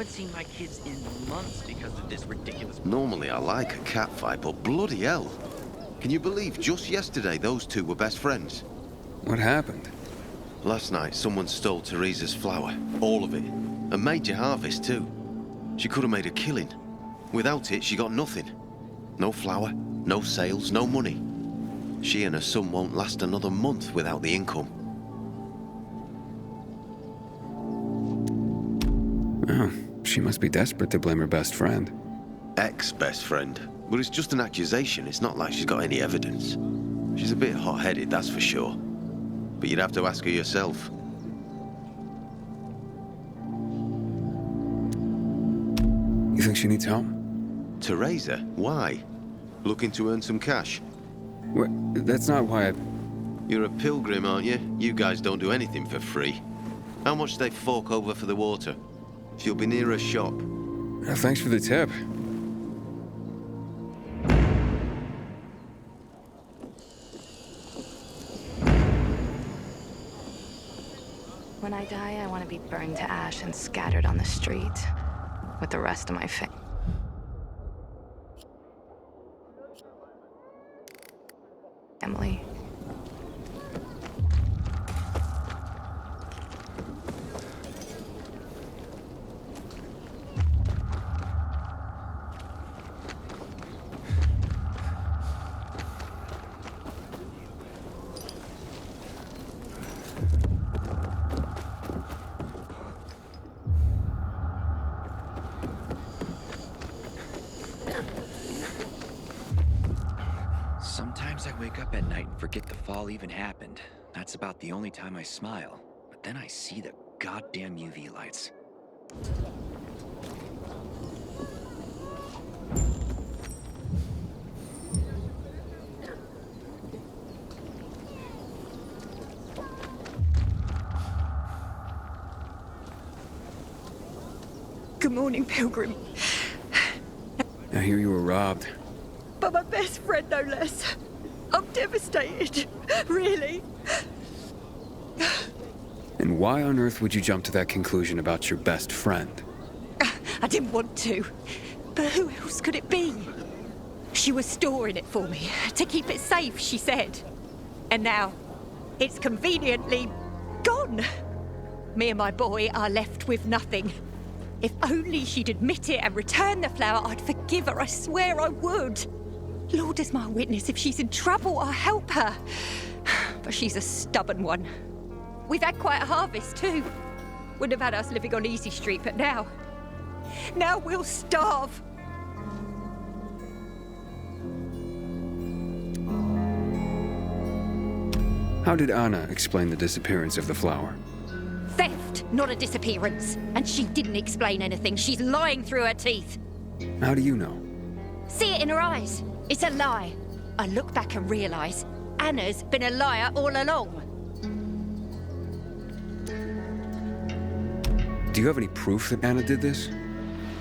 haven't seen my kids in months because of this ridiculous... Normally I like a cat fight, but bloody hell. Can you believe just yesterday those two were best friends? What happened? Last night someone stole Teresa's flour, all of it. A major harvest too. She could have made a killing. Without it, she got nothing. No flour, no sales, no money. She and her son won't last another month without the income. Oh, she must be desperate to blame her best friend. Ex-best friend. But it's just an accusation, it's not like she's got any evidence. She's a bit hot-headed, that's for sure. But you'd have to ask her yourself. You think she needs help? Teresa? Why? Looking to earn some cash? That's not why I... You're a pilgrim, aren't you? You guys don't do anything for free. How much do they fork over for the water? She'll be near her shop. Thanks for the tip. When I die, I want to be burned to ash and scattered on the street with the rest of my family. Sometimes I wake up at night and forget the fall even happened. That's about the only time I smile. But then I see the goddamn UV lights. Good morning, Pilgrim. I hear you were robbed. But my best friend, no less. I'm devastated. Really. And why on earth would you jump to that conclusion about your best friend? I didn't want to. But who else could it be? She was storing it for me, to keep it safe, she said. And now, it's conveniently gone. Me and my boy are left with nothing. If only she'd admit it and return the flower, I'd forgive her, I swear I would. Lord is my witness, if she's in trouble, I'll help her. But she's a stubborn one. We've had quite a harvest too. Wouldn't have had us living on Easy Street, but now we'll starve. How did Anna explain the disappearance of the flower? Theft, not a disappearance. And she didn't explain anything. She's lying through her teeth. How do you know? See it in her eyes. It's a lie. I look back and realise Anna's been a liar all along. Do you have any proof that Anna did this?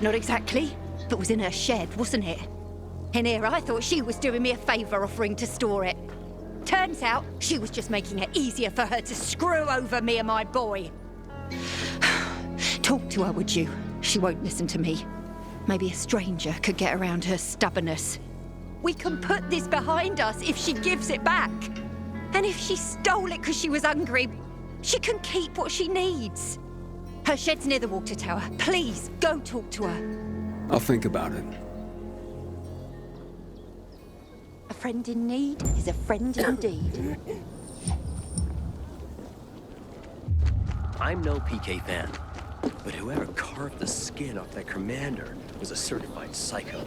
Not exactly, but it was in her shed, wasn't it? And here I thought she was doing me a favour offering to store it. Turns out she was just making it easier for her to screw over me and my boy. Talk to her, would you? She won't listen to me. Maybe a stranger could get around her stubbornness. We can put this behind us if she gives it back. And if she stole it because she was hungry, she can keep what she needs. Her shed's near the water tower. Please, go talk to her. I'll think about it. A friend in need is a friend indeed. I'm no PK fan, but whoever carved the skin off that commander was a certified psycho.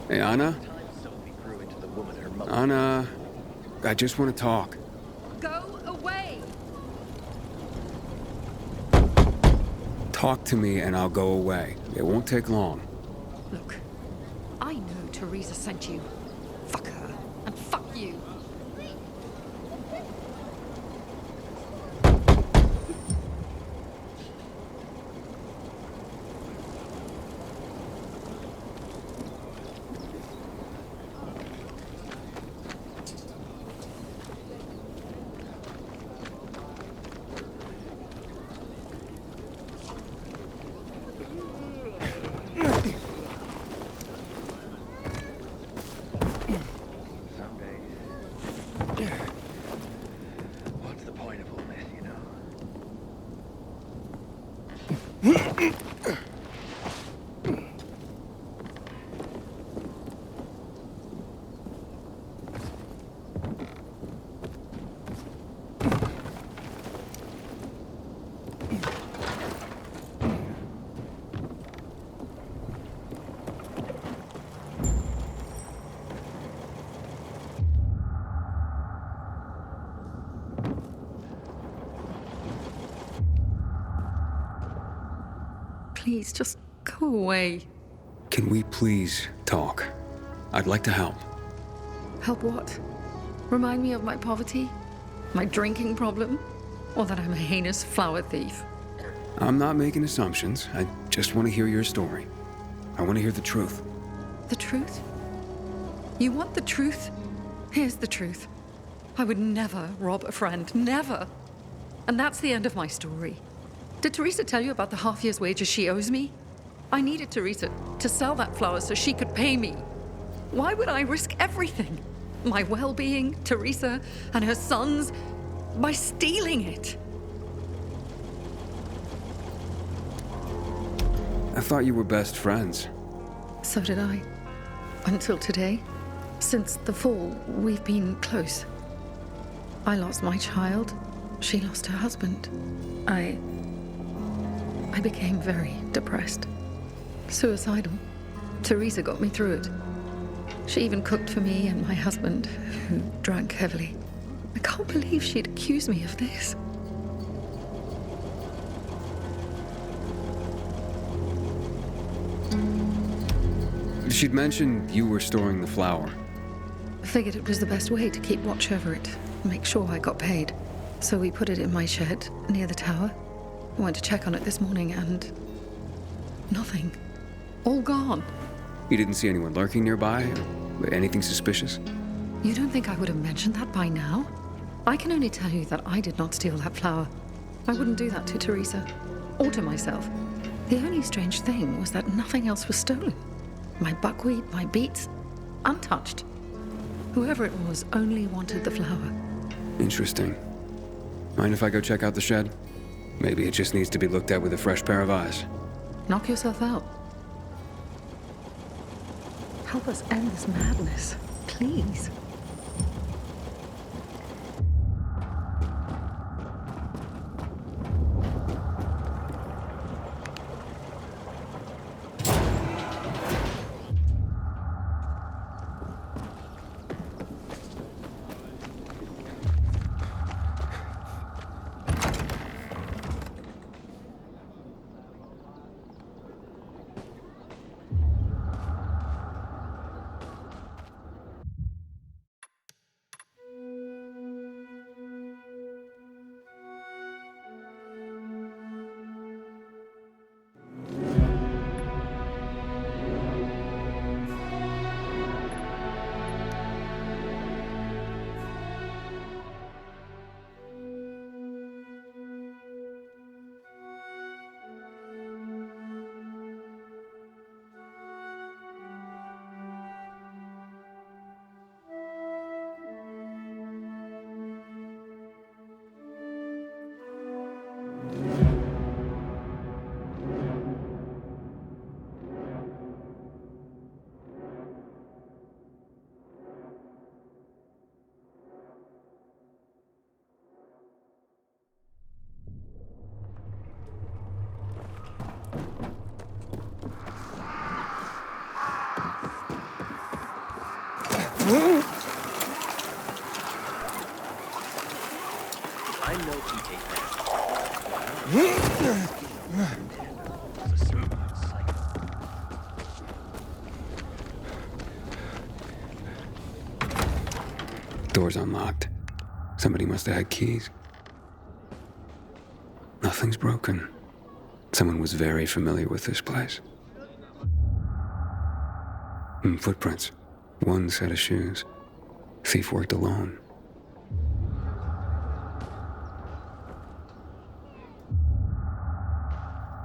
Hey, Anna? Anna, I just want to talk. Go away! Talk to me and I'll go away. It won't take long. Look, I know Teresa sent you. Fuck her, and fuck you. Please, just go away. Can we please talk? I'd like to help. Help what? Remind me of my poverty? My drinking problem? Or that I'm a heinous flower thief? I'm not making assumptions. I just want to hear your story. I want to hear the truth. The truth? You want the truth? Here's the truth. I would never rob a friend. Never. And that's the end of my story. Did Teresa tell you about the half year's wages she owes me? I needed Teresa to sell that flower so she could pay me. Why would I risk everything? My well-being, Teresa, and her sons, by stealing it? I thought you were best friends. So did I. Until today. Since the fall, we've been close. I lost my child. She lost her husband. I became very depressed. Suicidal. Teresa got me through it. She even cooked for me and my husband, who drank heavily. I can't believe she'd accuse me of this. She'd mentioned you were storing the flower. I figured it was the best way to keep watch over it, make sure I got paid. So we put it in my shed near the tower. I went to check on it this morning and nothing. All gone. You didn't see anyone lurking nearby or anything suspicious? You don't think I would have mentioned that by now? I can only tell you that I did not steal that flower. I wouldn't do that to Teresa or to myself. The only strange thing was that nothing else was stolen. My buckwheat, my beets, untouched. Whoever it was only wanted the flower. Interesting. Mind if I go check out the shed? Maybe it just needs to be looked at with a fresh pair of eyes. Knock yourself out. Help us end this madness, please. I know you take that. Door's unlocked. Somebody must have had keys. Nothing's broken. Someone was very familiar with this place. Footprints. One set of shoes. Thief worked alone.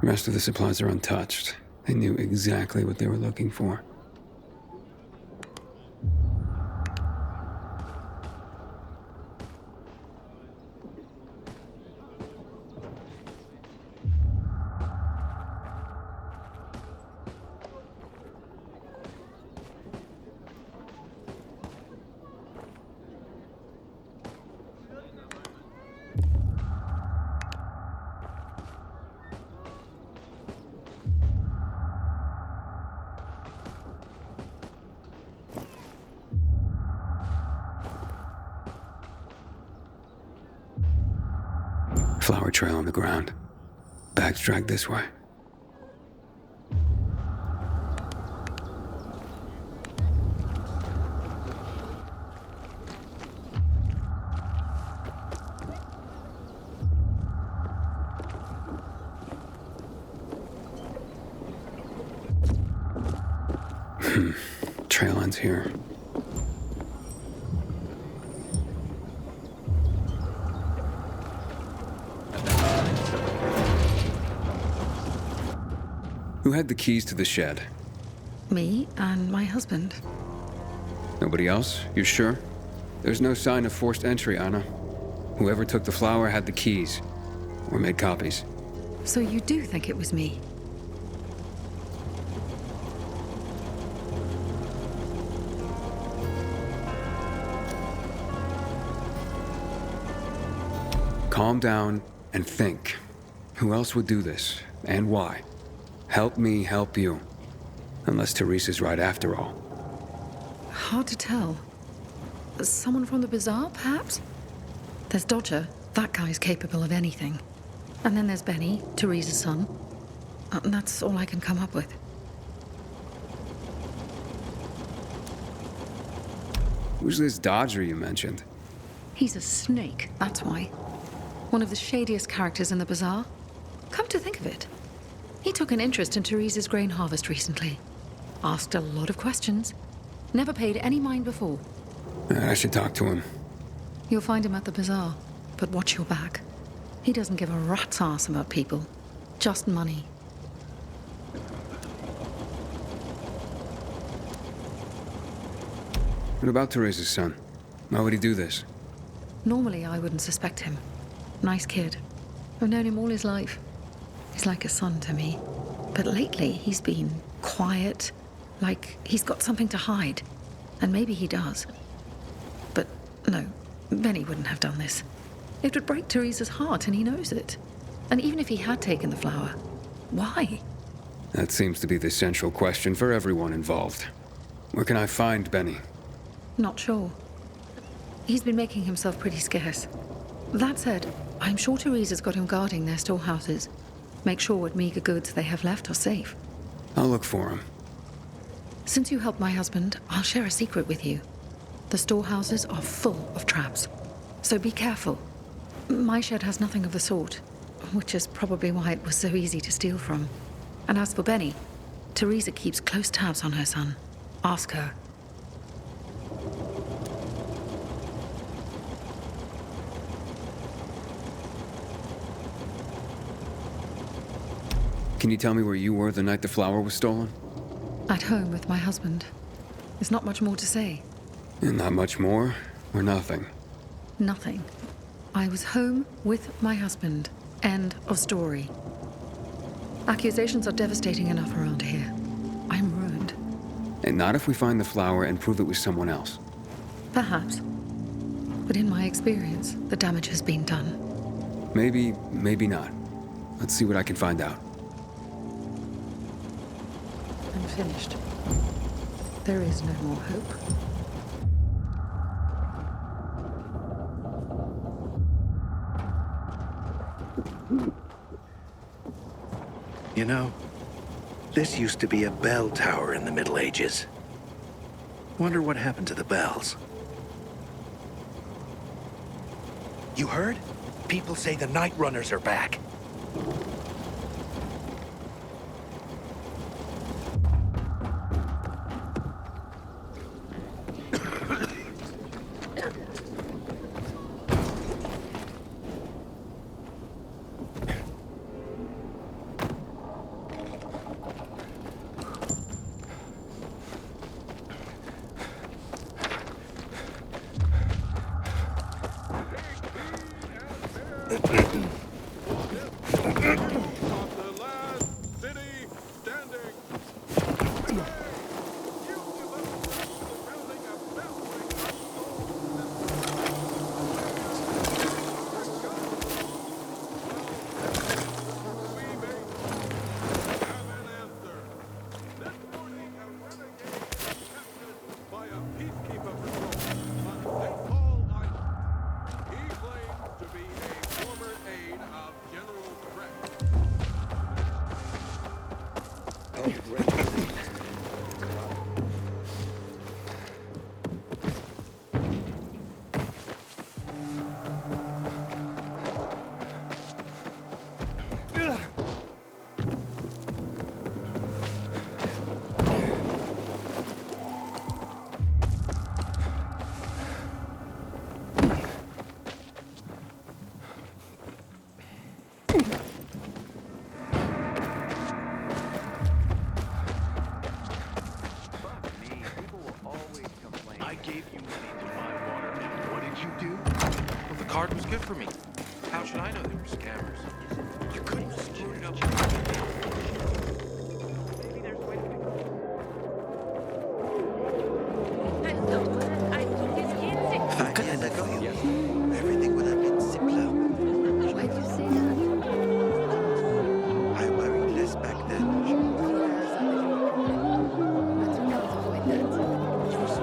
Rest of the supplies are untouched. They knew exactly what they were looking for. Flower trail on the ground. Bags dragged this way. Trail ends here. Who had the keys to the shed? Me and my husband. Nobody else? You sure? There's no sign of forced entry, Anna. Whoever took the flower had the keys. Or made copies. So you do think it was me? Calm down and think. Who else would do this? And why? Help me help you. Unless Teresa's right after all. Hard to tell. Someone from the bazaar, perhaps? There's Dodger. That guy's capable of anything. And then there's Benny, Teresa's son. And that's all I can come up with. Who's this Dodger you mentioned? He's a snake, that's why. One of the shadiest characters in the bazaar. Come to think of it. He took an interest in Teresa's grain harvest recently. Asked a lot of questions. Never paid any mind before. I should talk to him. You'll find him at the bazaar, but watch your back. He doesn't give a rat's ass about people. Just money. What about Teresa's son? Why would he do this? Normally, I wouldn't suspect him. Nice kid. I've known him all his life. He's like a son to me. But lately, he's been quiet, like he's got something to hide. And maybe he does. But no, Benny wouldn't have done this. It would break Teresa's heart, and he knows it. And even if he had taken the flower, why? That seems to be the central question for everyone involved. Where can I find Benny? Not sure. He's been making himself pretty scarce. That said, I'm sure Teresa's got him guarding their storehouses. Make sure what meager goods they have left are safe. I'll look for him. Since you helped my husband, I'll share a secret with you. The storehouses are full of traps. So be careful. My shed has nothing of the sort, which is probably why it was so easy to steal from. And as for Benny, Teresa keeps close tabs on her son. Ask her. Can you tell me where you were the night the flower was stolen? At home with my husband. There's not much more to say. And not much more, or nothing? Nothing. I was home with my husband. End of story. Accusations are devastating enough around here. I'm ruined. And not if we find the flower and prove it was someone else. Perhaps. But in my experience, the damage has been done. Maybe, maybe not. Let's see what I can find out. I'm finished. There is no more hope. You know, this used to be a bell tower in the Middle Ages. Wonder what happened to the bells. You heard? People say the Night Runners are back. He claimed to be a former gave you money to buy water, and what did you do? Well, the card was good for me. How should I know they were scammers? You couldn't have screwed it up. Everything would have been simpler. Why'd you say that? I worried less back then.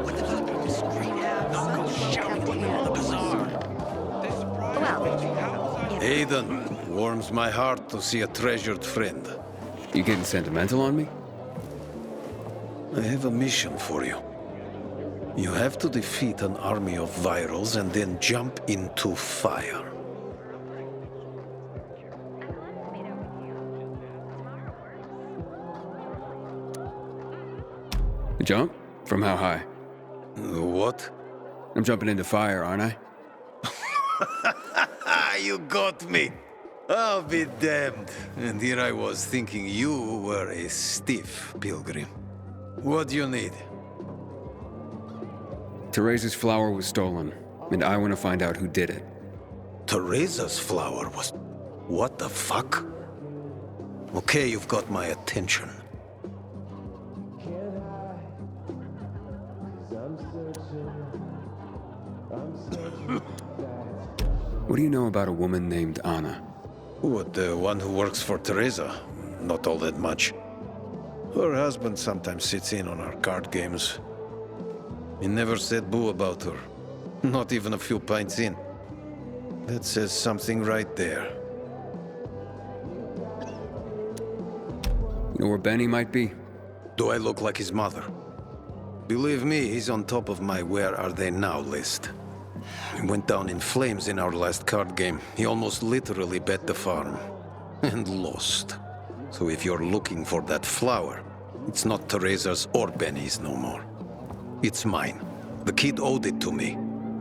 What about the street uncles shouting on the bazaar? Aiden, warms my heart to see a treasured friend. You getting sentimental on me? I have a mission for you. You have to defeat an army of virals and then jump into fire. Jump? From how high? What? I'm jumping into fire, aren't I? You got me. I'll be damned. And here I was thinking you were a stiff pilgrim. What do you need? Teresa's flower was stolen, and I want to find out who did it. Teresa's flower was... What the fuck? Okay, you've got my attention. What do you know about a woman named Anna? What, the one who works for Teresa? Not all that much. Her husband sometimes sits in on our card games. He never said boo about her. Not even a few pints in. That says something right there. You know where Benny might be? Do I look like his mother? Believe me, he's on top of my where are they now list. He went down in flames in our last card game. He almost literally bet the farm. And lost. So if you're looking for that flower, it's not Teresa's or Benny's no more. It's mine. The kid owed it to me.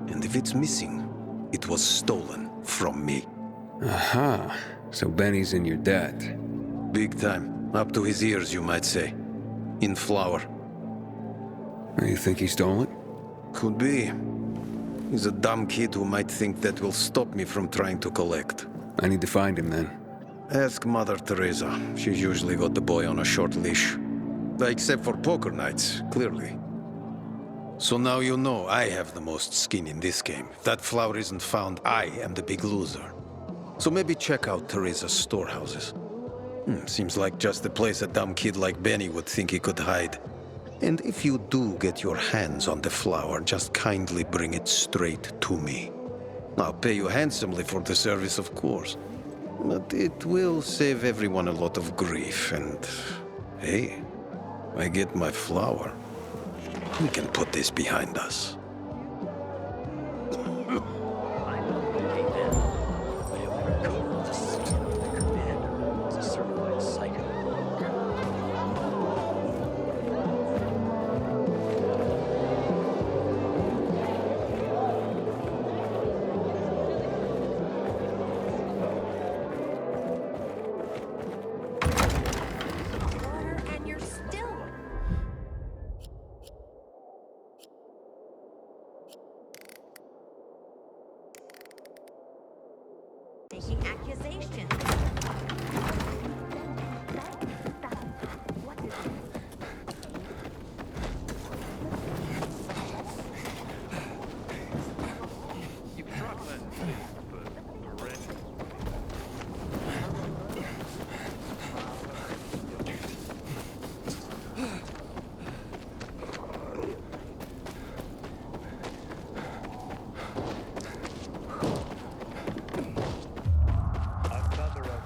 And if it's missing, it was stolen from me. Aha. So Benny's in your debt. Big time. Up to his ears, you might say. In flour. You think he stole it? Could be. He's a dumb kid who might think that will stop me from trying to collect. I need to find him then. Ask Mother Teresa. She's usually got the boy on a short leash. Except for poker nights, clearly. So now you know I have the most skin in this game. If that flower isn't found, I am the big loser. So maybe check out Teresa's storehouses. Seems like just the place a dumb kid like Benny would think he could hide. And if you do get your hands on the flower, just kindly bring it straight to me. I'll pay you handsomely for the service, of course. But it will save everyone a lot of grief, and... hey, I get my flower. We can put this behind us. Making accusations. What is it? You can drop that but the rent... Another of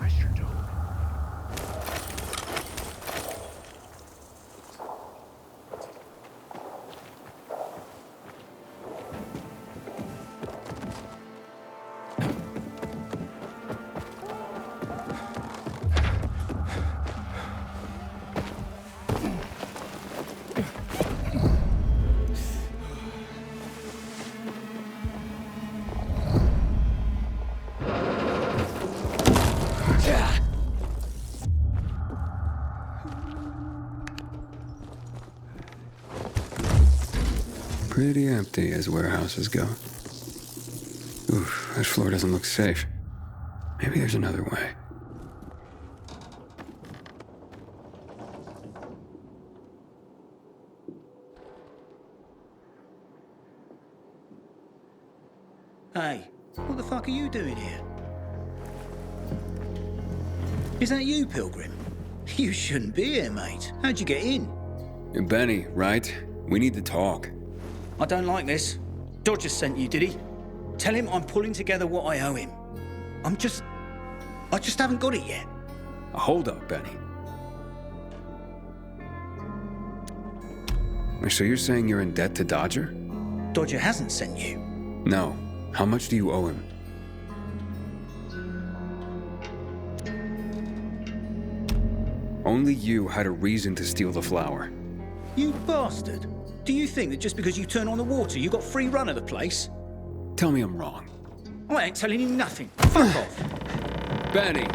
I sure don't. Pretty empty as warehouses go. Oof, this floor doesn't look safe. Maybe there's another way. Hey, what the fuck are you doing here? Is that you, Pilgrim? You shouldn't be here, mate. How'd you get in? You're Benny, right? We need to talk. I don't like this. Dodger sent you, did he? Tell him I'm pulling together what I owe him. I just haven't got it yet. Hold up, Benny. So you're saying you're in debt to Dodger? Dodger hasn't sent you. No. How much do you owe him? Only you had a reason to steal the flower. You bastard. Do you think that just because you turn on the water, you got free run of the place? Tell me I'm wrong. I ain't telling you nothing. Fuck off. Benny!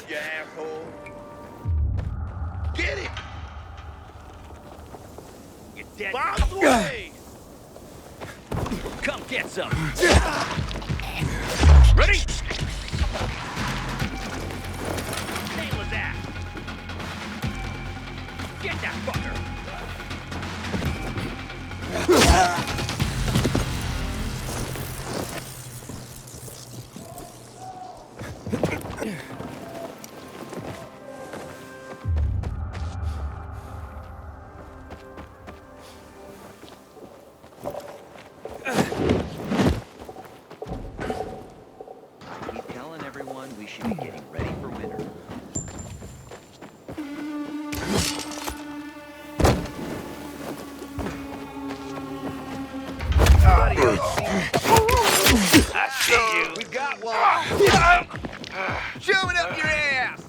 You asshole. Get him! You dead. Bombs away! Come get some. Ready? Name was that. Get that fucker. telling everyone we should be getting ready for winter. I see you. We got one. Shove it up your ass.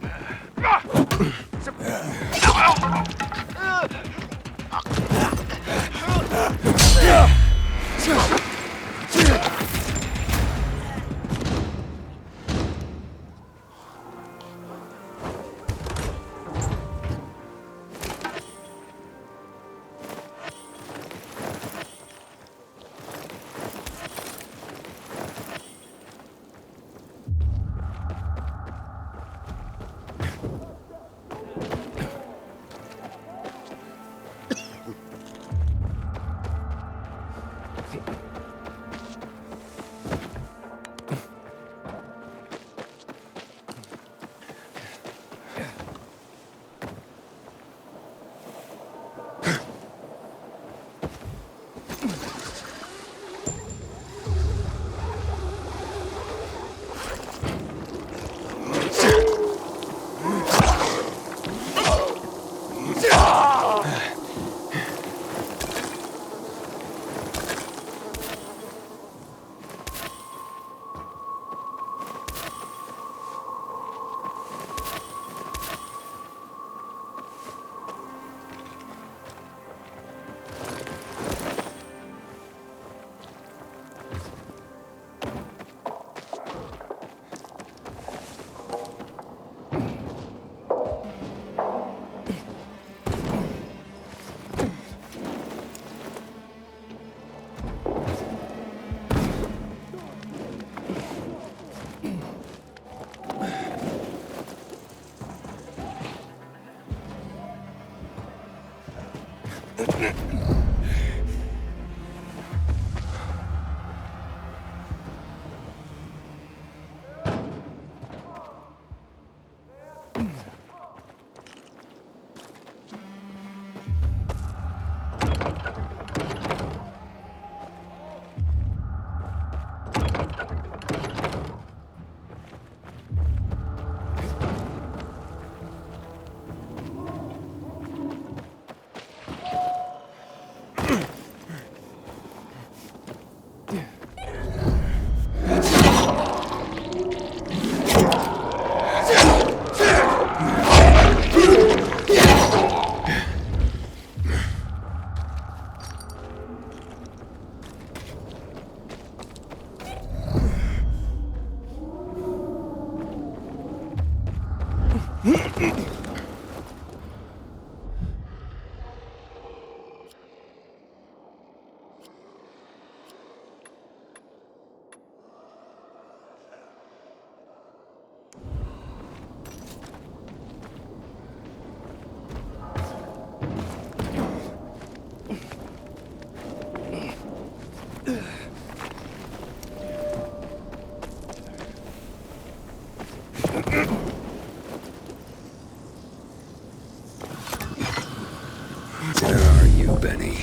Where are you, Benny?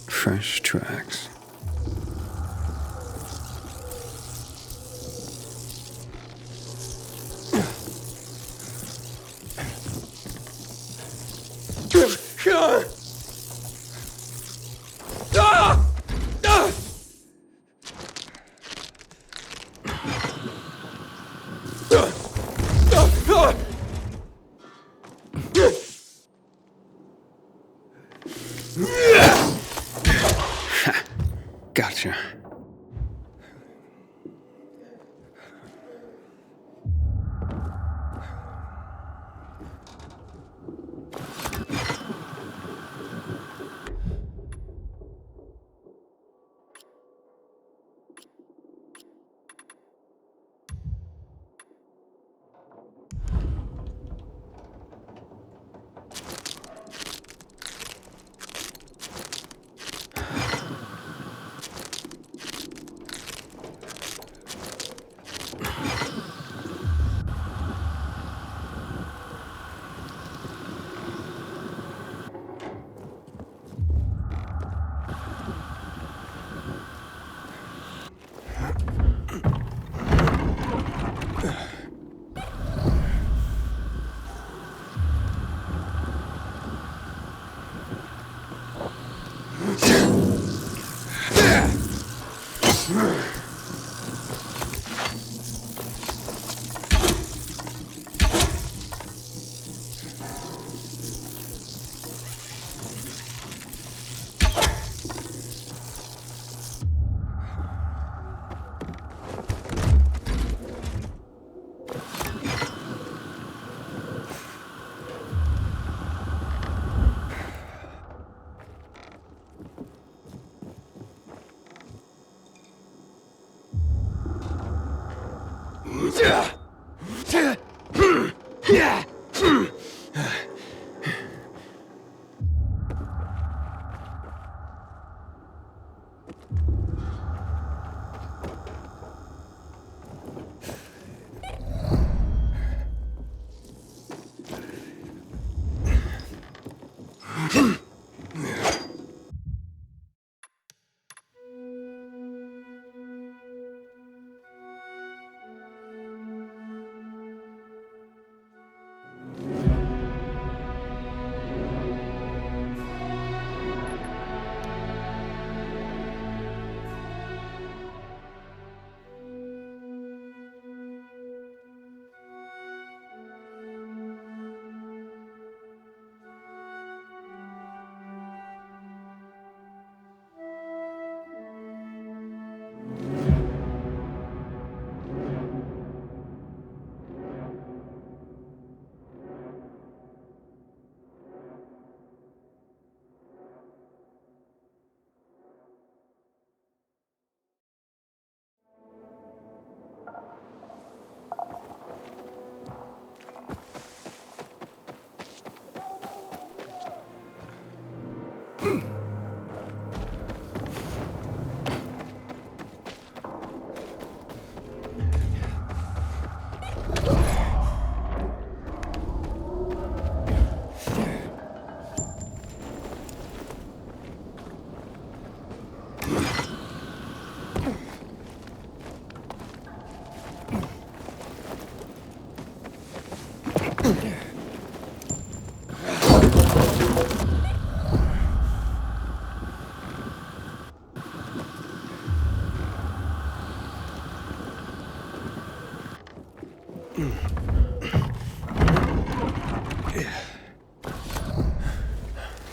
Fresh tracks. Gotcha.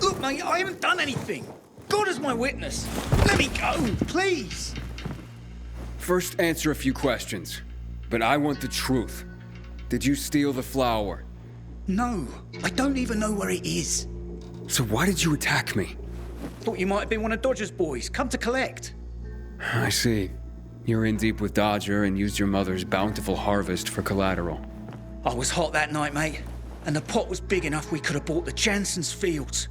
Look, mate, I haven't done anything. God is my witness. Let me go, please. First, answer a few questions. But I want the truth. Did you steal the flower? No, I don't even know where it is. So why did you attack me? Thought you might have been one of Dodger's boys, come to collect. I see. You're in deep with Dodger and used your mother's bountiful harvest for collateral. I was hot that night, mate, and the pot was big enough we could have bought the Jansen's fields.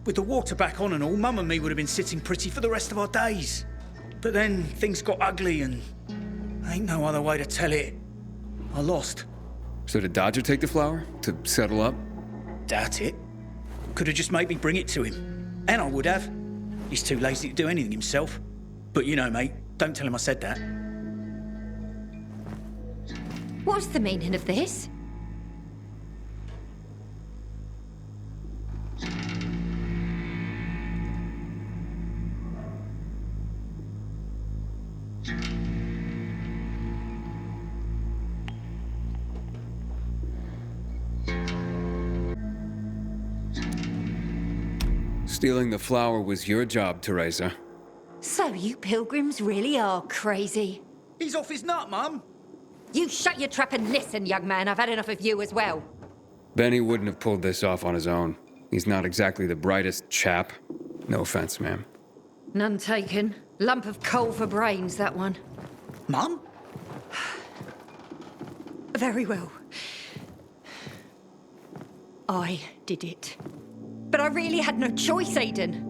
With the water back on and all, Mum and me would have been sitting pretty for the rest of our days. But then things got ugly and ain't no other way to tell it. I lost. So did Dodger take the flower to settle up? Doubt it. Could have just made me bring it to him. And I would have. He's too lazy to do anything himself. But you know, mate, don't tell him I said that. What's the meaning of this? Stealing the flower was your job, Teresa. So you pilgrims really are crazy. He's off his nut, Mum. You shut your trap and listen, young man. I've had enough of you as well. Benny wouldn't have pulled this off on his own. He's not exactly the brightest chap. No offense, ma'am. None taken. Lump of coal for brains, that one. Mum? Very well. I did it. But I really had no choice, Aiden.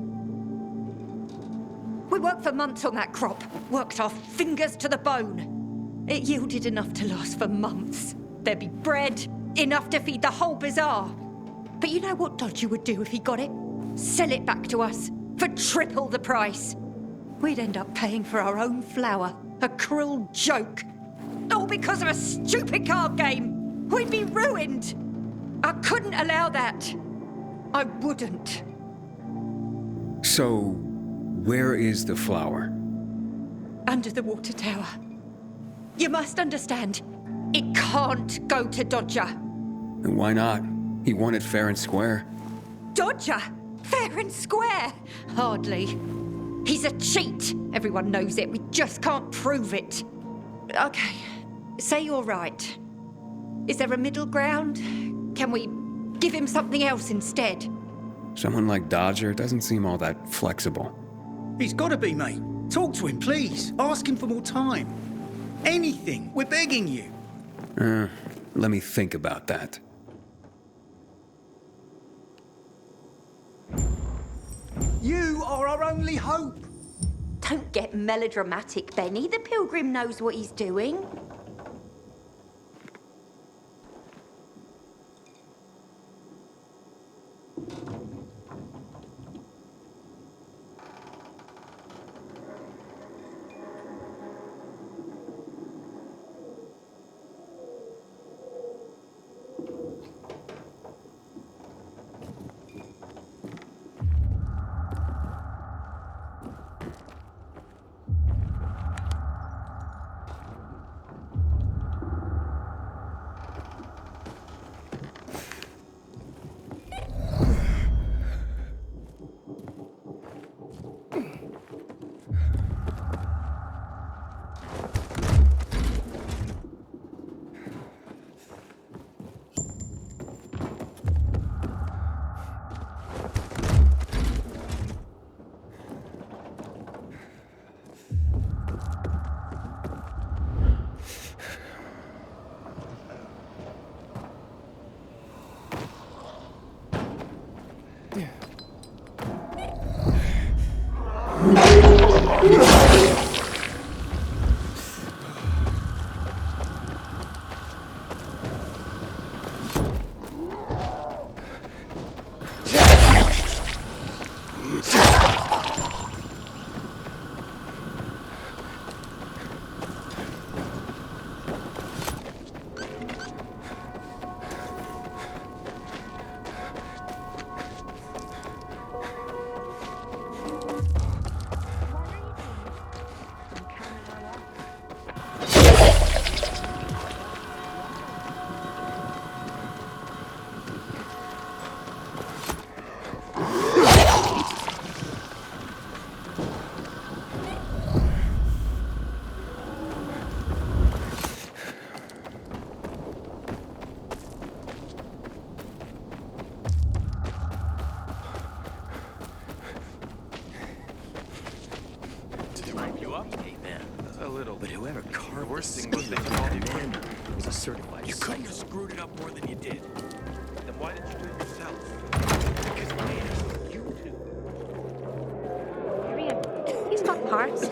We worked for months on that crop. Worked our fingers to the bone. It yielded enough to last for months. There'd be bread, enough to feed the whole bazaar. But you know what Dodger would do if he got it? Sell it back to us for triple the price. We'd end up paying for our own flour. A cruel joke. All because of a stupid card game. We'd be ruined. I couldn't allow that. I wouldn't. So, where is the flower? Under the water tower. You must understand, it can't go to Dodger. And why not? He won it fair and square. Dodger? Fair and square? Hardly. He's a cheat. Everyone knows it. We just can't prove it. Okay, say you're right. Is there a middle ground? Can we give him something else instead? Someone like Dodger doesn't seem all that flexible. He's got to be, mate. Talk to him, please. Ask him for more time. Anything. We're begging you. Let me think about that. You are our only hope. Don't get melodramatic, Benny. The pilgrim knows what he's doing. But whoever carved the skin of that commander was a certified You couldn't have screwed it up more than you did. Then why did you do it yourself? Because I asked you to. He's got parts.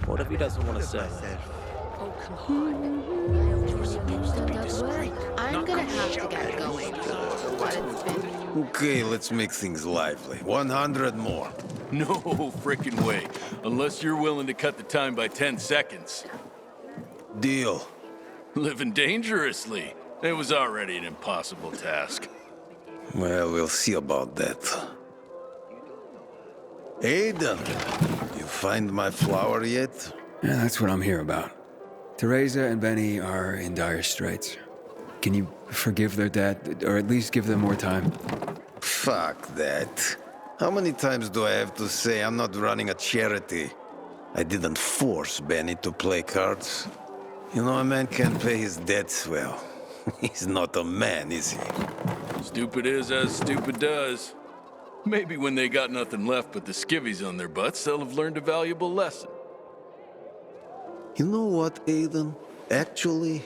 What if he doesn't want to say? Oh, come on. You're supposed to be discreet. I'm gonna have to get going. But it's been... Okay, let's make things lively. 100 more. No frickin' way. Unless you're willing to cut the time by 10 seconds. Deal. Living dangerously. It was already an impossible task. Well, we'll see about that. Aiden, you find my flower yet? Yeah, that's what I'm here about. Teresa and Benny are in dire straits. Can you forgive their dad, or at least give them more time? Fuck that. How many times do I have to say I'm not running a charity? I didn't force Benny to play cards. You know, a man can't pay his debts well. He's not a man, is he? Stupid is as stupid does. Maybe when they got nothing left but the skivvies on their butts, they'll have learned a valuable lesson. You know what, Aiden? Actually,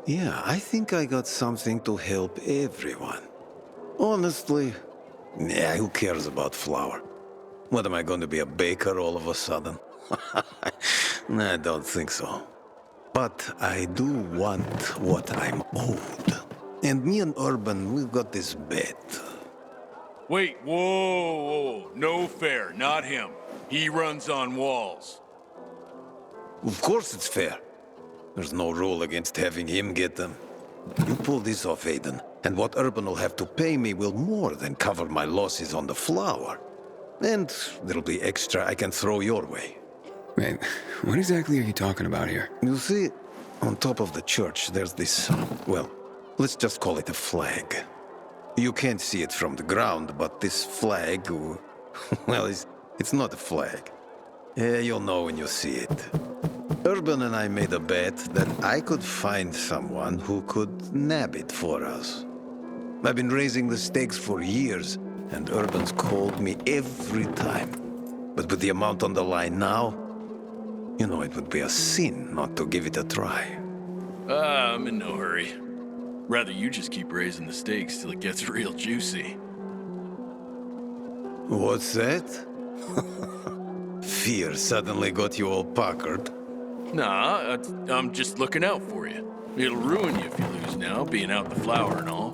yeah, I think I got something to help everyone. Honestly, yeah, who cares about flour? What, am I going to be a baker all of a sudden? Nah, I don't think so. But I do want what I'm owed. And me and Urban, we've got this bet. Wait, whoa. No fair, not him. He runs on walls. Of course it's fair. There's no rule against having him get them. You pull this off, Aiden, and what Urban will have to pay me will more than cover my losses on the flour. And there'll be extra I can throw your way. Wait, what exactly are you talking about here? You see, on top of the church, there's this, well, let's just call it a flag. You can't see it from the ground, but this flag, well, it's not a flag. Yeah, you'll know when you see it. Urban and I made a bet that I could find someone who could nab it for us. I've been raising the stakes for years, and Urban's called me every time. But with the amount on the line now, you know, it would be a sin not to give it a try. I'm in no hurry. Rather you just keep raising the stakes till it gets real juicy. What's that? Fear suddenly got you all puckered. Nah, I'm just looking out for you. It'll ruin you if you lose now, being out the flower and all.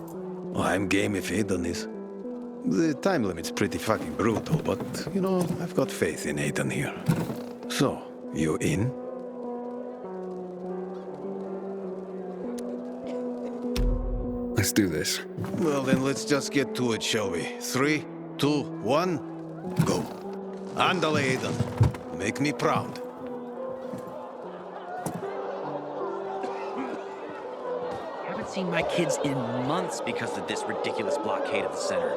I'm game if Aiden is. The time limit's pretty fucking brutal, but, you know, I've got faith in Aiden here. So, you in? Let's do this. Well, then let's just get to it, shall we? 3, 2, 1, go. Andale, Aiden. Make me proud. I haven't seen my kids in months because of this ridiculous blockade of the center.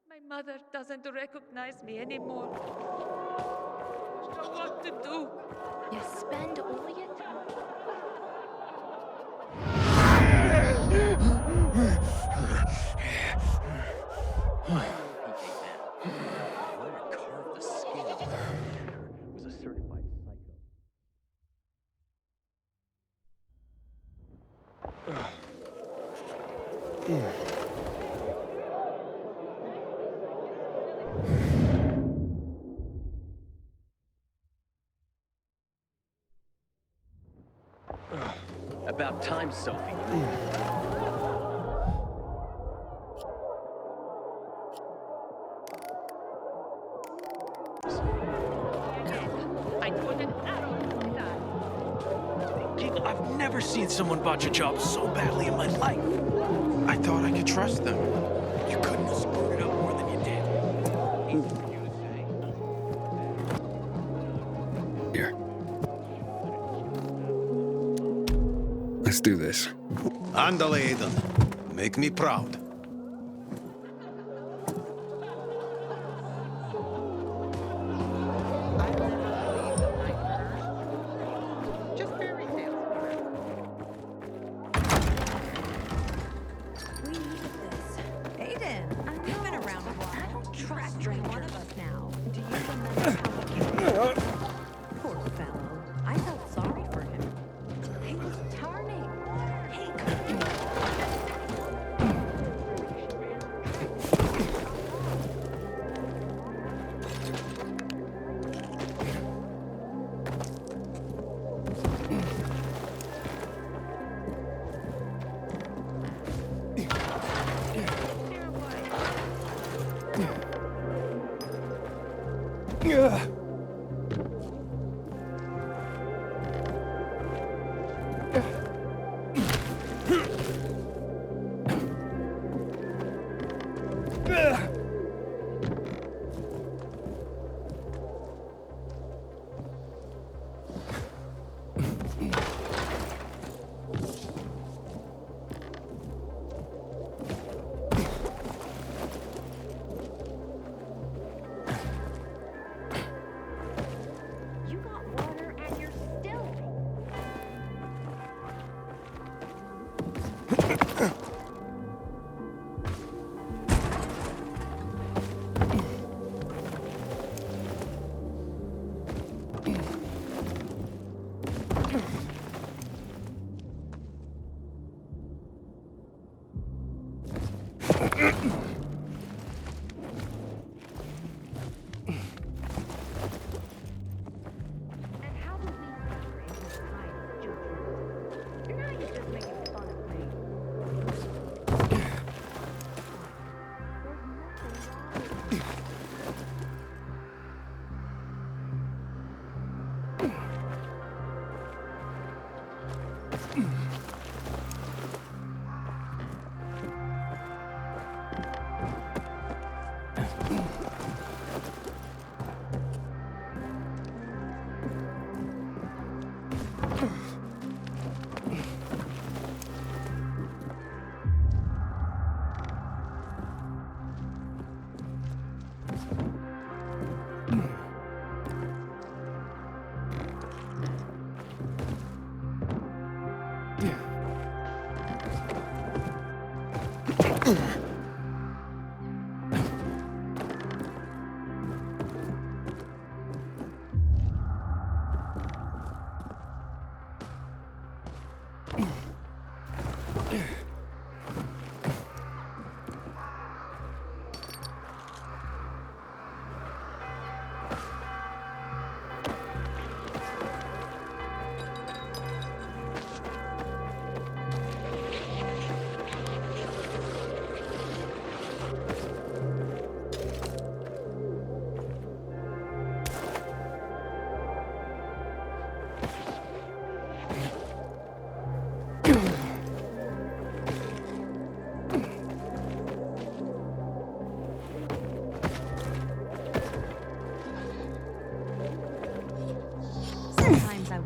My mother doesn't recognize me anymore. I don't know what to do. You spend all your time. Whoever carved the skin off that commander was a certified psycho. About time, Sophie. I put an arrow in that. I've never seen someone botch a job so badly in my life. I thought I could trust them. You couldn't have screwed it up more than you did. Here. Let's do this. Andale, Aiden. Make me proud.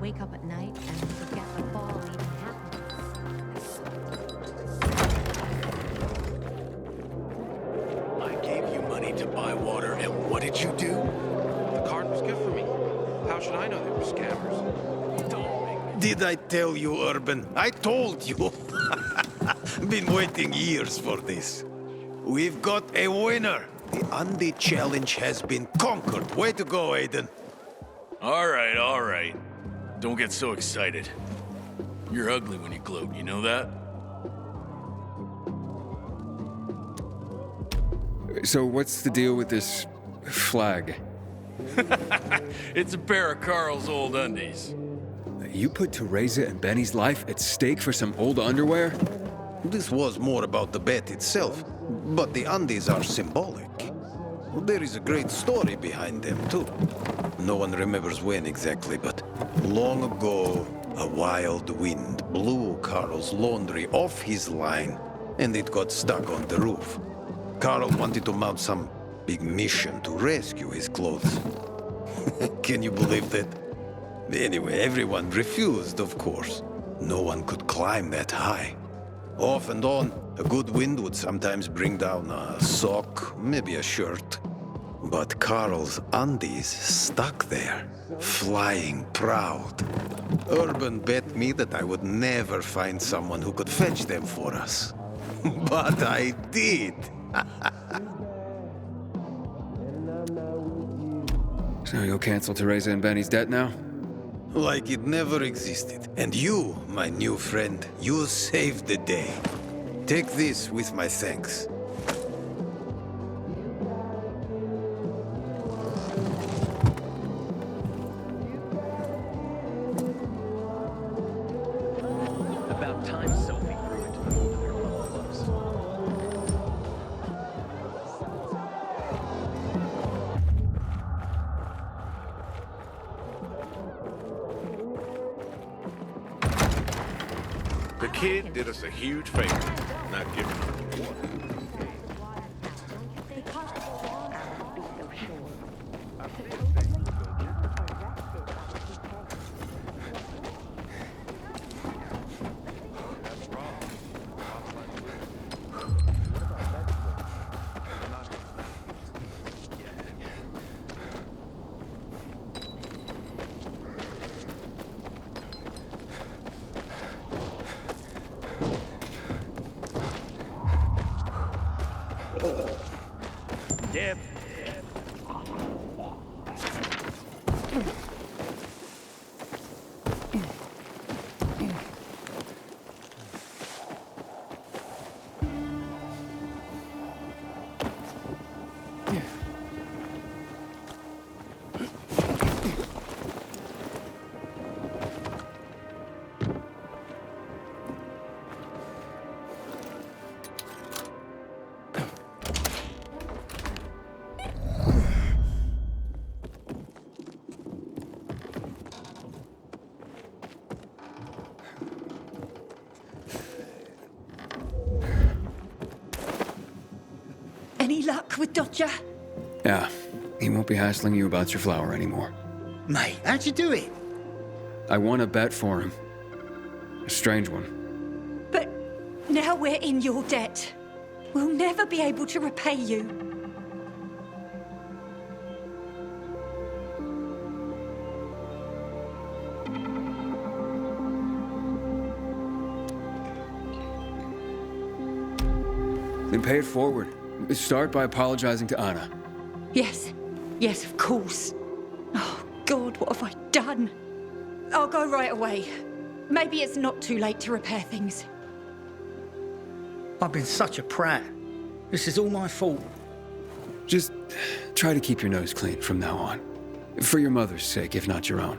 wake up at night and forget the fall even happened. I gave you money to buy water, and what did you do? The card was good for me. How should I know they were scammers? Did I tell you, Urban? I told you. Been waiting years for this. We've got a winner. The Undy Challenge has been conquered. Way to go, Aiden. All right. Don't get so excited. You're ugly when you gloat, you know that? So what's the deal with this flag? It's a pair of Carl's old undies. You put Teresa and Benny's life at stake for some old underwear? This was more about the bet itself, but the undies are symbolic. There is a great story behind them, too. No one remembers when exactly, but long ago, a wild wind blew Carl's laundry off his line, and it got stuck on the roof. Carl wanted to mount some big mission to rescue his clothes. Can you believe that? Anyway, everyone refused, of course. No one could climb that high. Off and on, a good wind would sometimes bring down a sock, maybe a shirt. But Carl's undies stuck there, flying proud. Urban bet me that I would never find someone who could fetch them for us. But I did. So you'll cancel Teresa and Benny's debt now? Like it never existed. And you, my new friend, you saved the day. Take this with my thanks. About time Sophie grew into the mold of her love gloves. The kid did us a huge favor, not giving us the water. Dip. Any luck with Dodger? Yeah, he won't be hassling you about your flower anymore. Mate, how'd you do it? I won a bet for him. A strange one. But now we're in your debt. We'll never be able to repay you. Then pay it forward. Start by apologizing to Anna. Yes, of course. Oh, God, what have I done? I'll go right away. Maybe it's not too late to repair things. I've been such a prat. This is all my fault. Just try to keep your nose clean from now on. For your mother's sake, if not your own.